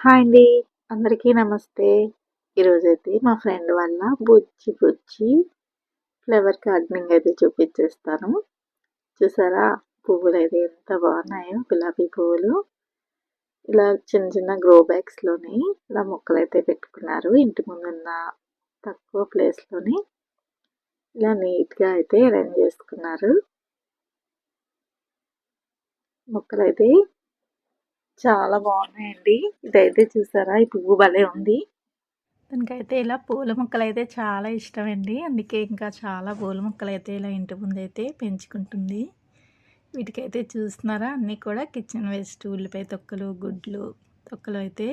Hi అండి. అందరికీ నమస్తే. ఈరోజైతే మా ఫ్రెండ్ వాళ్ళ బుజ్జి బుజ్జి ఫ్లవర్ గార్డెనింగ్ అయితే చూపించేస్తాను. చూసారా? పువ్వులైతే ఎంత బాగున్నాయో గులాబీ పువ్వులు. ఇలా చిన్న చిన్న గ్రో బ్యాగ్స్‌లోని ఇలా మొక్కలైతే పెట్టుకున్నారు. ఇంటి ముందున్న తక్కువ ప్లేస్‌లోని ఇలా నీట్‌గా అయితే అరేంజ్ చేసుకున్నారు. మొక్కలైతే చాలా బాగున్నాయండి. ఇదైతే చూసారా? ఈ పువ్వు భలే ఉంది. తనకైతే ఇలా పూల మొక్కలైతే చాలా ఇష్టమండి. అందుకే ఇంకా చాలా పూల మొక్కలైతే ఇలా ఇంటి ముందైతే పెంచుకుంటుంది. వీటికైతే చూస్తున్నారా అన్నీ కూడా కిచెన్ వేస్ట్, ఉల్లిపాయ తొక్కలు, గుడ్లు తొక్కలు అయితే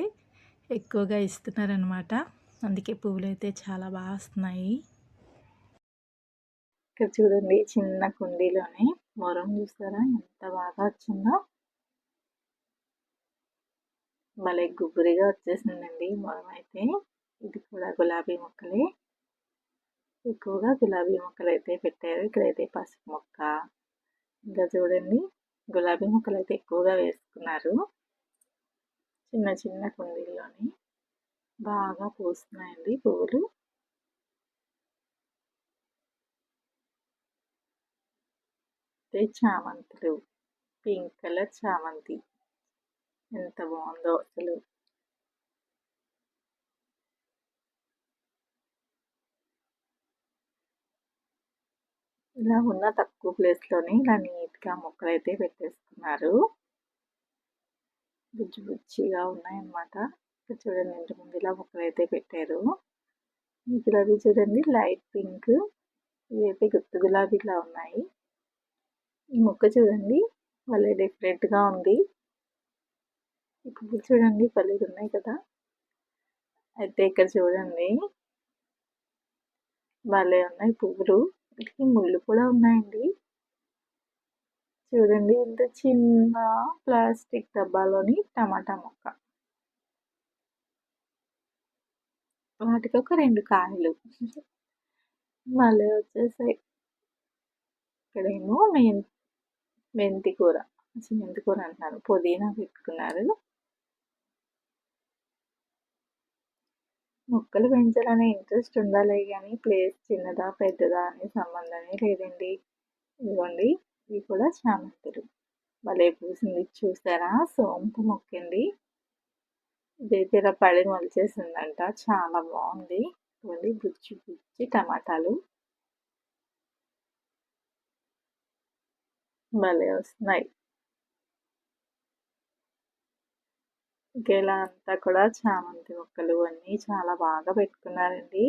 ఎక్కువగా ఇస్తున్నారనమాట. అందుకే పువ్వులైతే చాలా బాగా వస్తున్నాయి. ఇక్కడ చూడండి చిన్న కుండీలోనే మొరం చూసారా ఎంత బాగా వచ్చిందో. భలే గుబురిగా వచ్చేసిందండి మొరం అయితే. ఇది కూడా గులాబీ మొక్కలే. ఎక్కువగా గులాబీ మొక్కలైతే పెట్టారు. ఇక్కడైతే పసుపు మొక్క, ఇంకా చూడండి గులాబీ మొక్కలు అయితే ఎక్కువగా వేసుకున్నారు. చిన్న చిన్న కుండీల్లోని బాగా పూస్తున్నాయండి పువ్వులు. చామంతులు, పింక్ కలర్ చామంతి ఎంత బాగుందో అసలు. ఇలా ఉన్న తక్కువ ప్లేస్లోనే ఇలా నీట్గా మొక్కలు అయితే పెట్టేసుకున్నారు. బుజ్జి బుజ్జిగా ఉన్నాయన్నమాట. ఇక్కడ చూడండి ఇంటి ముందు ఇలా మొక్కలు అయితే పెట్టారు. ఈ గులాబీ చూడండి లైట్ పింక్, ఇవైతే గుత్తి గులాబీలా ఉన్నాయి. ఈ మొక్క చూడండి భలే డిఫరెంట్గా ఉంది. ఈ పువ్వులు చూడండి భలే ఉన్నాయి కదా. అయితే ఇక్కడ చూడండి భలే ఉన్నాయి పువ్వులు. వీటికి ముళ్ళు కూడా ఉన్నాయండి. చూడండి ఇంత చిన్న ప్లాస్టిక్ డబ్బాలోని టమాటా మొక్క, వాటికి ఒక 2 కాయలు మళ్ళీ వచ్చేసాయి. ఇక్కడేమో మెంతి కూర, మెంతి కూర అంటున్నారు, పుదీనా పెట్టుకున్నారు. మొక్కలు పెంచాలనే ఇంట్రెస్ట్ ఉండాలి కానీ ప్లేస్ చిన్నదా పెద్దదా అనే సంబంధమే లేదండి. ఇదిగోండి ఇవి కూడా చామంతులు భలే పూసింది చూసారా. సోంపు మొక్కండి. ఇదైతే ఇలా పడి మొలిచేసిందంట. చాలా బాగుంది. ఇదిగోండి బుజ్జి బుజ్జి టమాటాలు భలే వస్తున్నాయి. ఇలా అంతా కూడా చామంతి మొక్కలు అన్నీ చాలా బాగా పెట్టుకున్నారండి.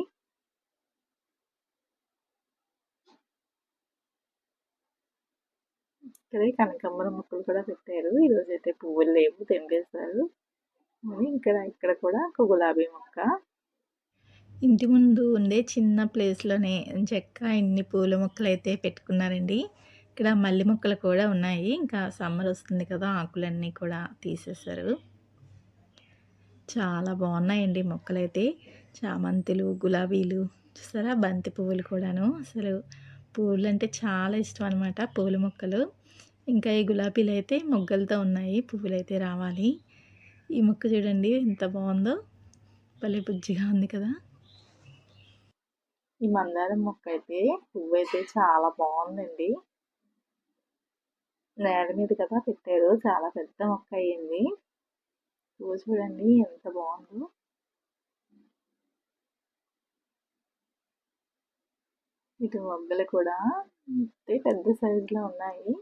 ఇక్కడే కనకాంబరం మొక్కలు కూడా పెట్టారు. ఈరోజు అయితే పువ్వులు లేవు, తెంపేశారు. ఇక్కడ కూడా ఒక గులాబీ మొక్క. ఇంటి ముందు ఉండే చిన్న ప్లేస్లోనే చెక్క ఇన్ని పూల మొక్కలు అయితే పెట్టుకున్నారండి. ఇక్కడ మల్లె మొక్కలు కూడా ఉన్నాయి. ఇంకా సమ్మర్ వస్తుంది కదా, ఆకులన్నీ కూడా తీసేశారు. చాలా బాగున్నాయండి మొక్కలైతే. చామంతులు, గులాబీలు చూసారా, బంతి పువ్వులు కూడాను. అసలు పువ్వులు అంటే చాలా ఇష్టం అనమాట, పూల మొక్కలు. ఇంకా ఈ గులాబీలు అయితే మొగ్గలతో ఉన్నాయి, పువ్వులు అయితే రావాలి. ఈ మొక్క చూడండి ఎంత బాగుందో, భలే బుజ్జిగా ఉంది కదా. ఈ మందారం మొక్క అయితే పువ్వు అయితే చాలా బాగుందండి. నేల మీద కదా పెట్టారు, చాలా పెద్ద మొక్క అయ్యింది. పువ్వు చూడండి ఎంత బాగుందో. ఇటు మొగ్గలు కూడా పెద్ద సైజులో ఉన్నాయి.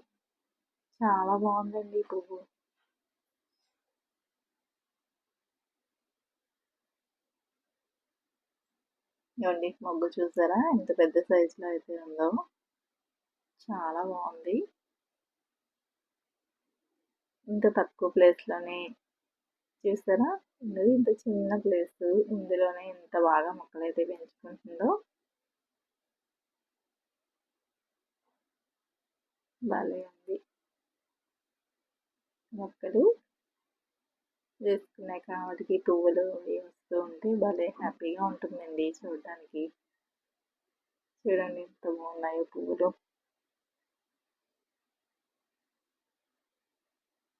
చాలా బాగుందండి ఈ పువ్వు. ఇవ్వండి మొగ్గు చూసారా ఎంత పెద్ద సైజులో అయితే ఉందో. చాలా బాగుంది. ఇంత తక్కువ ప్లేస్లోనే చూసారా, ఇంత చిన్న ప్లేస్, ఇందులోనే ఎంత బాగా మొక్కలైతే పెంచుకుంటుందో. భలే ఉంది. మొక్కలు వేసుకున్నాక వాటికి పువ్వులు వస్తూ ఉంటే భలే హ్యాపీగా ఉంటుందండి చూడడానికి. చూడండి ఎంత బాగున్నాయో పువ్వులు.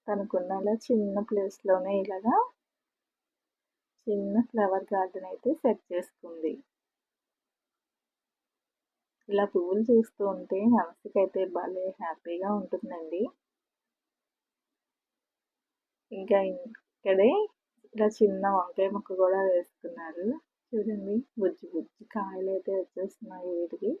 తనకున్న చిన్న ప్లేస్లోనే ఇలాగా చిన్న ఫ్లవర్ గార్డెన్ అయితే సెట్ చేసుకుంది. ఇలా పువ్వులు చూస్తూ ఉంటే మనసుకైతే భలే హ్యాపీగా ఉంటుందండి. ఇంకా ఇక్కడే ఇలా చిన్న వంకాయ ముక్క కూడా వేసుకున్నారు. చూడండి బుజ్జి బుజ్జి కాయలైతే వచ్చేస్తున్నాయి వీటికి.